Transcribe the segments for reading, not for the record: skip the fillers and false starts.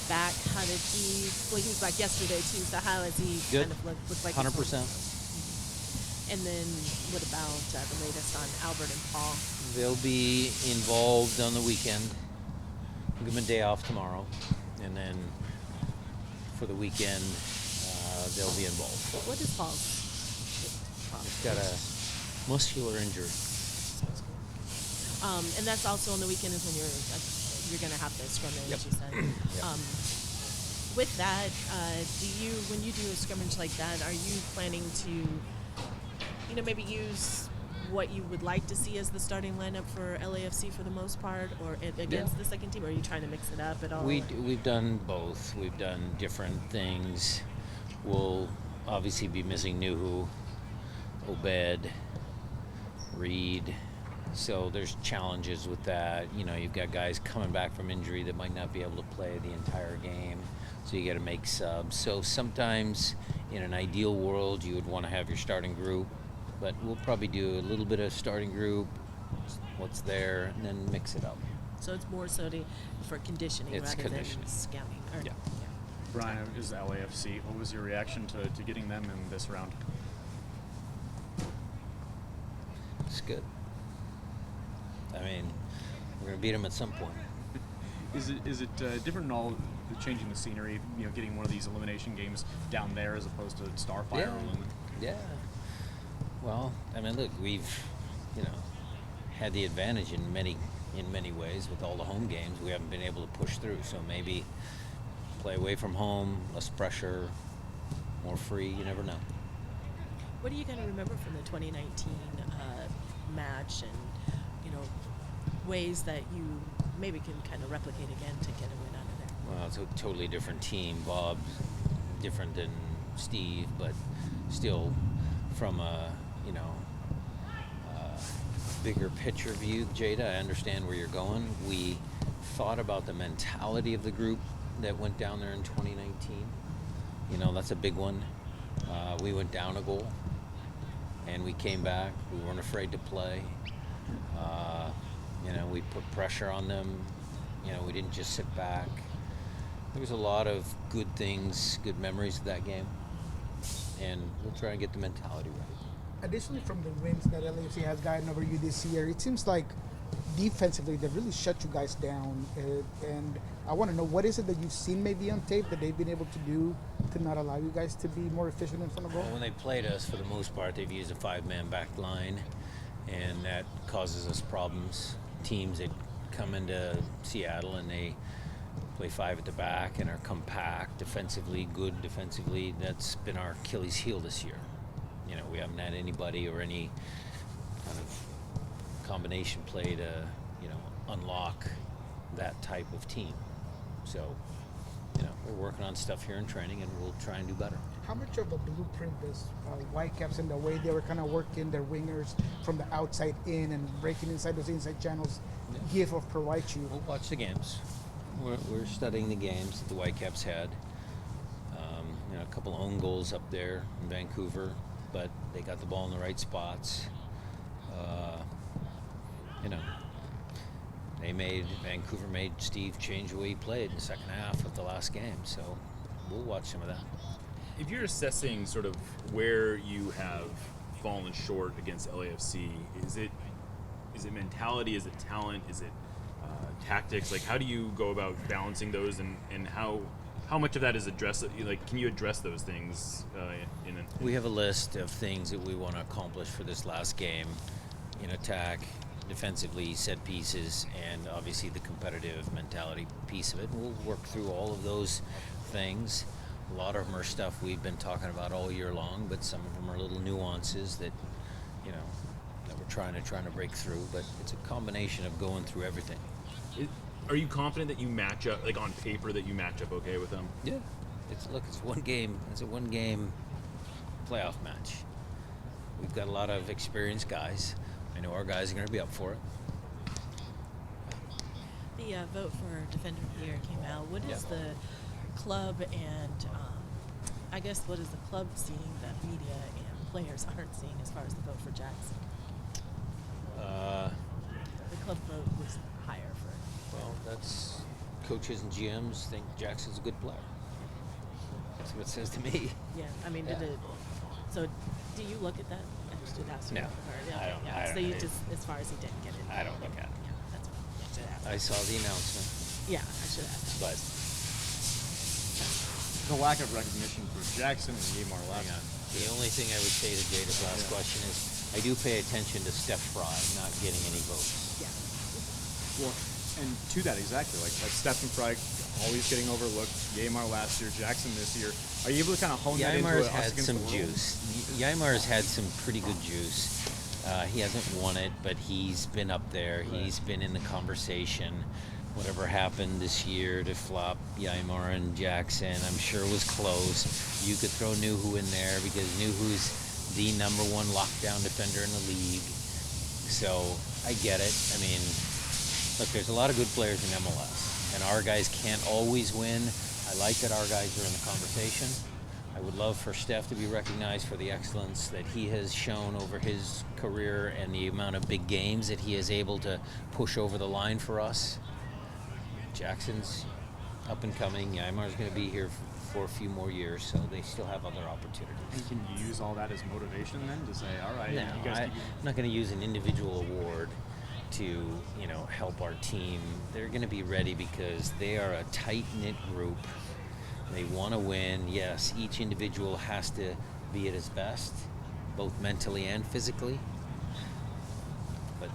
back, how did he? Well, he was back yesterday too. So how has he Good. kind of looked like? 100%. And then what about the latest on Albert and Paul? They'll be involved on the weekend. Give them a day off tomorrow, and then for the weekend, they'll be involved. What is Paul's? He's got a muscular injury. And that's also on the weekend is when you're going to have the scrimmage. Yep. You said. Yep. With that, when you do a scrimmage like that, are you planning to, maybe use what you would like to see as the starting lineup for LAFC for the most part, or against the second team, or are you trying to mix it up at all? We've done both. We've done different things. We'll obviously be missing Nuhu, Obed, Reed. So there's challenges with that. You've got guys coming back from injury that might not be able to play the entire game. So you got to make subs. So sometimes in an ideal world, you would want to have your starting group, but we'll probably do a little bit of starting group, what's there, and then mix it up. So it's more so for conditioning rather than scouting. Yeah. Brian, is LAFC. What was your reaction to getting them in this round? It's good. I mean, we're going to beat them at some point. Is it different in all the changing the scenery, getting one of these elimination games down there as opposed to Starfire or Lumen? Yeah. Well, I mean, look, we've, had the advantage in many ways with all the home games. We haven't been able to push through, so maybe play away from home, less pressure, more free. You never know. What are you going to remember from the 2019 match, and ways that you maybe can kind of replicate again to get a win out of there? Well, it's a totally different team. Bob's different than Steve, but still from a bigger picture view, Jada, I understand where you're going. We thought about the mentality of the group that went down there in 2019. That's a big one. We went down a goal, and we came back. We weren't afraid to play. We put pressure on them. We didn't just sit back. There was a lot of good things, good memories of that game, and we'll try and get the mentality right. Additionally, from the wins that LAFC has gotten over you this year, it seems like defensively they've really shut you guys down. And I want to know, what is it that you've seen maybe on tape that they've been able to do to not allow you guys to be more efficient in front of goal? Well, when they played us, for the most part, they've used a 5-man back line, and that causes us problems. Teams that come into Seattle and they play 5 at the back and are compact defensively, good defensively, that's been our Achilles heel this year. We haven't had anybody or any kind of combination play to, unlock that type of team. So, we're working on stuff here in training, and we'll try and do better. How much of a blueprint does Whitecaps and the way they were kind of working their wingers from the outside in and breaking inside those inside channels give or provide you? We'll watch the games. We're studying the games that the Whitecaps had. A couple of own goals up there in Vancouver, but they got the ball in the right spots. Vancouver made Steve change the way he played in the second half of the last game, so we'll watch some of that. If you're assessing sort of where you have fallen short against LAFC, is it mentality? Is it talent? Is it tactics? Like, how do you go about balancing those, and how much of that is addressed? Like, can you address those things We have a list of things that we want to accomplish for this last game in attack, defensively, set pieces, and obviously the competitive mentality piece of it. And we'll work through all of those things. A lot of them are stuff we've been talking about all year long, but some of them are little nuances that, that we're trying to break through. But it's a combination of going through everything. Are you confident that you match up, like on paper, that you match up okay with them? Yeah. It's one game. It's a one-game playoff match. We've got a lot of experienced guys. I know our guys are going to be up for it. The vote for Defender of the Year came out. What is the club and, I guess, what is the club seeing that media and players aren't seeing as far as the vote for Jackson? The club vote was higher for it. Well, that's coaches and GMs think Jackson's a good player. That's what it says to me. Yeah, I mean, Yeah. So, do you look at that? I just did ask you. No, Or, yeah, I don't- Yeah, I so don't- you it- just, as far as he didn't get it. I don't look at it. Yeah, that's what I should ask. I saw the announcement, Yeah, I should ask. but The lack of recognition for Jackson and Yamar last hang on. The only thing I would say to Jada's last question is I do pay attention to Steph Fry not getting any votes. Yeah. Well, and to that exactly, like Stephen Fry always getting overlooked. Yamar last year, Jackson this year. Are you able to kind of hone that into Yaimar's us had against some the world? juice. Yaimar's had some pretty good juice. He hasn't won it, but he's been up there. He's been in the conversation. Whatever happened this year to flop Yaimar and Jackson, I'm sure was close. You could throw Nuhu in there because Nuhu's the number one lockdown defender in the league. So I get it. I mean, look, there's a lot of good players in MLS, and our guys can't always win. I like that our guys are in the conversation. I would love for Steph to be recognized for the excellence that he has shown over his career and the amount of big games that he is able to push over the line for us. Jackson's up and coming. Yaimar's going to be here for a few more years, so they still have other opportunities. And can you use all that as motivation then to say, all right, No, you guys I'm keep not going to use an individual award to, help our team. They're going to be ready because they are a tight-knit group. They want to win. Yes, each individual has to be at his best, both mentally and physically. But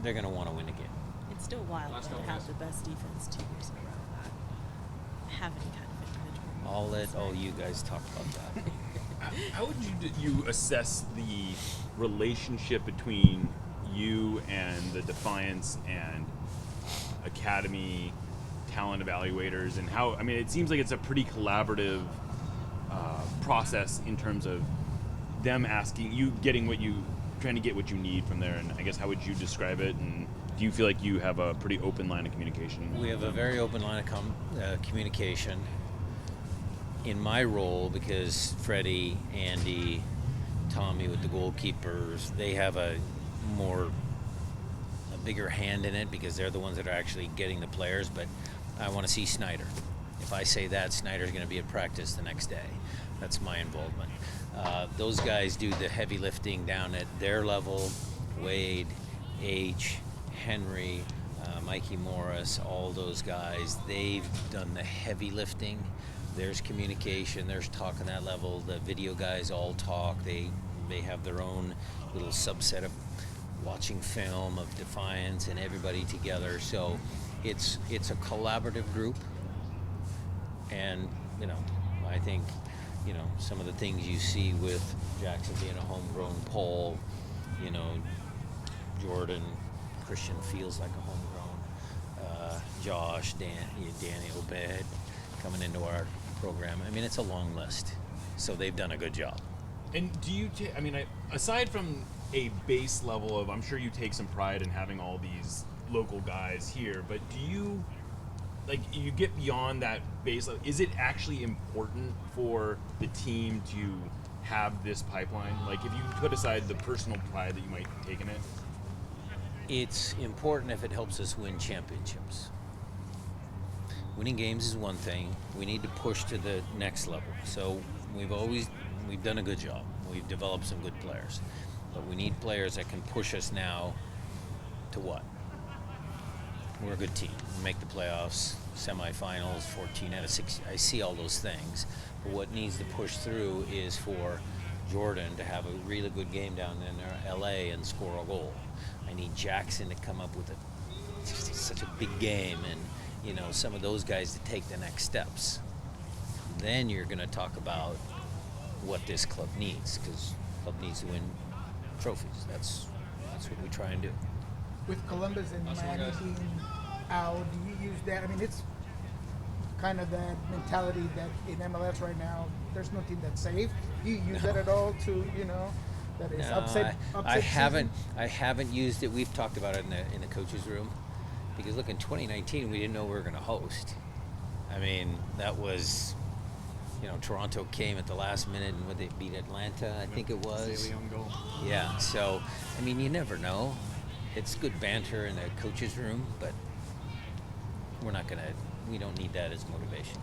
they're going to want to win again. It's still wild to have the best defense 2 years in a row, not have any kind of individual. I'll let all you guys talk about that. How would you assess the relationship between you and the Defiance and Academy talent evaluators, and how? I mean, it seems like it's a pretty collaborative process in terms of them asking you, trying to get what you need from there. And I guess how would you describe it? And do you feel like you have a pretty open line of communication? We have a very open line of communication. In my role, because Freddie, Andy, Tommy with the goalkeepers, they have a bigger hand in it because they're the ones that are actually getting the players. But I want to see Snyder. If I say that, Snyder's going to be at practice the next day. That's my involvement. Those guys do the heavy lifting down at their level. Wade, H, Henry, Mikey Morris, all those guys, they've done the heavy lifting. There's communication, there's talk on that level. The video guys all talk. They have their own little subset of watching film of Defiance and everybody together. So it's a collaborative group. And, I think, some of the things you see with Jackson being a homegrown Paul, Jordan, Christian feels like a homegrown, Josh, Danny Obed coming into our program. I mean, it's a long list. So they've done a good job. And do you, aside from a base level of, I'm sure you take some pride in having all these local guys here, but do you, you get beyond that base level, is it actually important for the team to have this pipeline? Like, if you put aside the personal pride that you might take in it? It's important if it helps us win championships. Winning games is one thing. We need to push to the next level. So we've done a good job. We've developed some good players. But we need players that can push us now to what? We're a good team. We make the playoffs, semifinals, 14 out of 6. I see all those things. But what needs to push through is for Jordan to have a really good game down in LA and score a goal. I need Jackson to come up with such a big game, and some of those guys to take the next steps. Then you're going to talk about what this club needs, because the club needs to win trophies. That's what we try and do. With Columbus and Miami being out, do you use that? I mean, it's kind of that mentality that in MLS right now, there's no team that's safe. Do you use that at all to, that is upset I season? haven't used it. We've talked about it in the coaches' room, because look, in 2019 we didn't know we were going to host. I mean, that was, Toronto came at the last minute and would they beat Atlanta? I think it was. Leon goal. Yeah. So, I mean, you never know. It's good banter in the coaches' room, but we're not going to we don't need that as motivation.